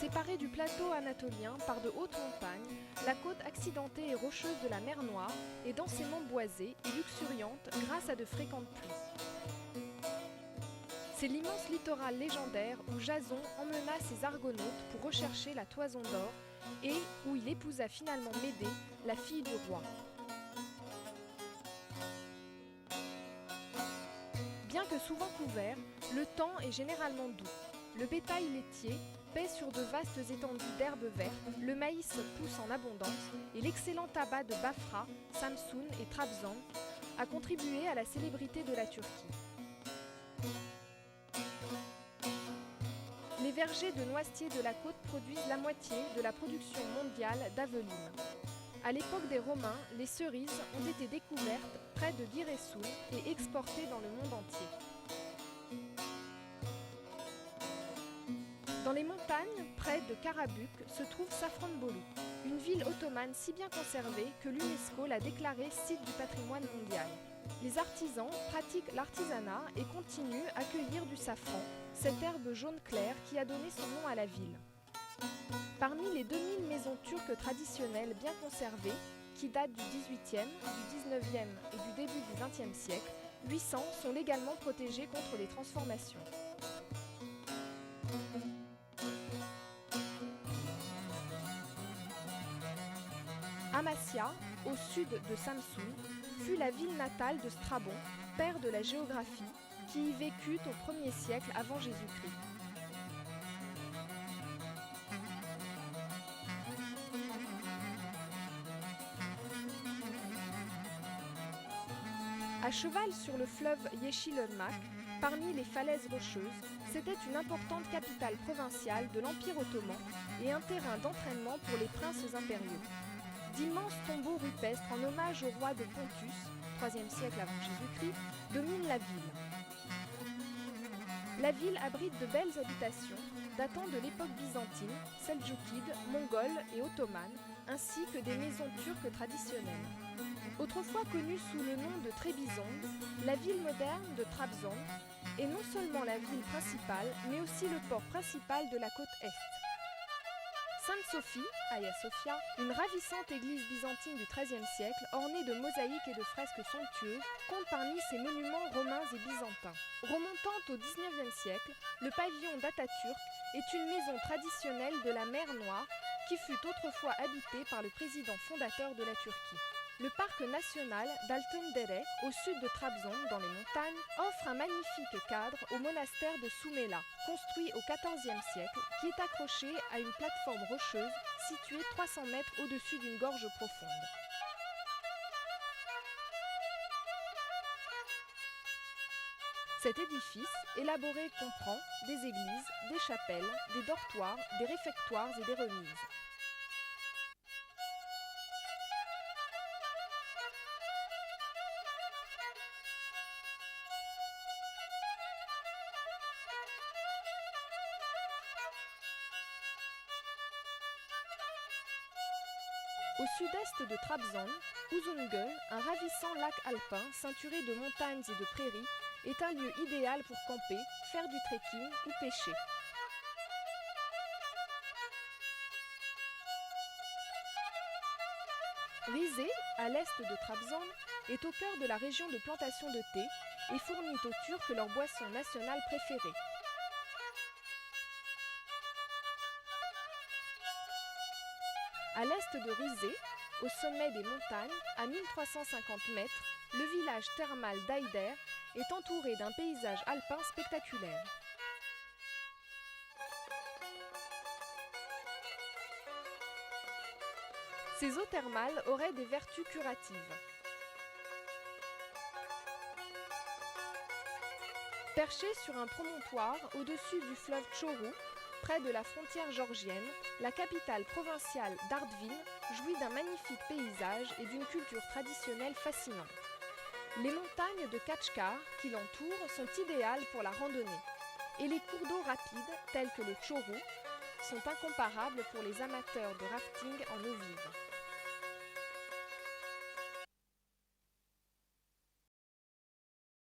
Séparée du plateau anatolien par de hautes montagnes, la côte accidentée et rocheuse de la mer Noire est densément boisée et luxuriante grâce à de fréquentes pluies. C'est l'immense littoral légendaire où Jason emmena ses argonautes pour rechercher la toison d'or et où il épousa finalement Médée, la fille du roi. Bien que souvent couvert, le temps est généralement doux. Le bétail laitier paît sur de vastes étendues d'herbes vertes, le maïs pousse en abondance et l'excellent tabac de Bafra, Samsun et Trabzon a contribué à la célébrité de la Turquie. Les vergers de noisetiers de la côte produisent la moitié de la production mondiale d'aveline. À l'époque des Romains, les cerises ont été découvertes près de Giresun et exportées dans le monde entier. Dans les montagnes, près de Karabük, se trouve Safranbolu, une ville ottomane si bien conservée que l'UNESCO l'a déclarée site du patrimoine mondial. Les artisans pratiquent l'artisanat et continuent à cueillir du safran, cette herbe jaune claire qui a donné son nom à la ville. Parmi les 2000 maisons turques traditionnelles bien conservées, qui datent du XVIIIe, du XIXe et du début du XXe siècle, 800 sont légalement protégées contre les transformations. Amasya, au sud de Samsun, fut la ville natale de Strabon, père de la géographie, qui y vécut au 1er siècle avant Jésus-Christ. À cheval sur le fleuve Yeşilırmak, parmi les falaises rocheuses, c'était une importante capitale provinciale de l'Empire ottoman et un terrain d'entraînement pour les princes impériaux. D'immenses tombeaux rupestres en hommage au roi de Pontus, 3e siècle avant Jésus-Christ, dominent la ville. La ville abrite de belles habitations datant de l'époque byzantine, seldjoukide, mongole et ottomane, ainsi que des maisons turques traditionnelles. Autrefois connue sous le nom de Trébizonde, la ville moderne de Trabzon est non seulement la ville principale, mais aussi le port principal de la côte Est. Sainte-Sophie, Hagia Sophia, une ravissante église byzantine du XIIIe siècle, ornée de mosaïques et de fresques somptueuses, compte parmi ses monuments romains et byzantins. Remontant au XIXe siècle, le pavillon d'Atatürk est une maison traditionnelle de la mer Noire qui fut autrefois habitée par le président fondateur de la Turquie. Le parc national d'Altındere, au sud de Trabzon, dans les montagnes, offre un magnifique cadre au monastère de Soumela, construit au XIVe siècle, qui est accroché à une plateforme rocheuse située 300 mètres au-dessus d'une gorge profonde. Cet édifice, élaboré, comprend des églises, des chapelles, des dortoirs, des réfectoires et des remises. Au sud-est de Trabzon, Uzungöl, un ravissant lac alpin ceinturé de montagnes et de prairies, est un lieu idéal pour camper, faire du trekking ou pêcher. Rize, à l'est de Trabzon, est au cœur de la région de plantation de thé et fournit aux Turcs leur boisson nationale préférée. À l'est de Rize, au sommet des montagnes, à 1350 mètres, le village thermal d'Ayder est entouré d'un paysage alpin spectaculaire. Ces eaux thermales auraient des vertus curatives. Perchée sur un promontoire au-dessus du fleuve Çoruh, près de la frontière georgienne, la capitale provinciale d'Artvin jouit d'un magnifique paysage et d'une culture traditionnelle fascinante. Les montagnes de Kachkar qui l'entourent sont idéales pour la randonnée. Et les cours d'eau rapides, tels que le Çoruh, sont incomparables pour les amateurs de rafting en eau vive.